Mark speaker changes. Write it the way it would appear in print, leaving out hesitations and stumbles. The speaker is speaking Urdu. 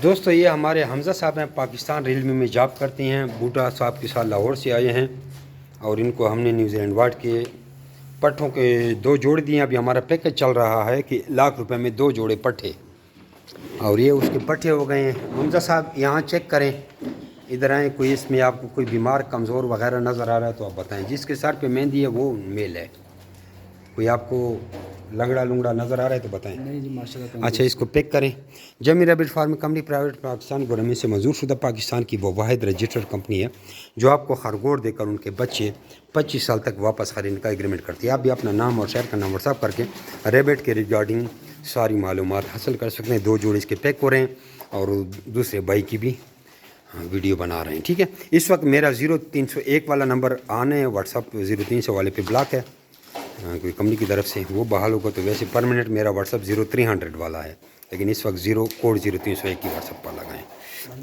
Speaker 1: دوستو یہ ہمارے حمزہ صاحب ہیں، پاکستان ریلوے میں جاب کرتے ہیں، بوٹا صاحب کے ساتھ لاہور سے آئے ہیں اور ان کو ہم نے نیوزی لینڈ واٹ کے پٹھوں کے 2 جوڑے دیے ہیں۔ ابھی ہمارا پیکج چل رہا ہے کہ ₹1,00,000 میں 2 جوڑے پٹھے، اور یہ اس کے پٹھے ہو گئے ہیں۔ حمزہ صاحب یہاں چیک کریں، ادھر آئیں، کوئی اس میں آپ کو کوئی بیمار کمزور وغیرہ نظر آ رہا ہے تو آپ بتائیں۔ جس کے سر پہ مہندی ہے وہ میل ہے، کوئی آپ کو لنگڑا نظر آ رہا ہے تو بتائیں۔
Speaker 2: نہیں جی ماشاءاللہ۔
Speaker 1: اچھا اس کو پیک کریں۔ Jimmy rabbit farm company private Pakistan government سے منظور شدہ پاکستان کی وہ واحد رجسٹرڈ کمپنی ہے جو آپ کو خرگوش دے کر ان کے بچے 25 سال تک واپس خریدنے کا ایگریمنٹ کرتی ہے۔ آپ بھی اپنا نام اور شہر کا نام واٹس ایپ کر کے ریبٹ کے ریگارڈنگ ساری معلومات حاصل کر سکتے ہیں۔ 2 جوڑے اس کے پیک ہو رہے ہیں اور دوسرے بھائی کی بھی ویڈیو بنا رہے ہیں، ٹھیک ہے۔ اس وقت میرا 0301 والا نمبر آن ہے، واٹس ایپ 0300 والے پہ بلاک ہے کوئی کمپنی کی طرف سے، وہ بحال ہوگا تو ویسے پرماننٹ میرا واٹس ایپ 0300 والا ہے، لیکن اس وقت کوڈ 0301 کی واٹس ایپ پر لگائیں۔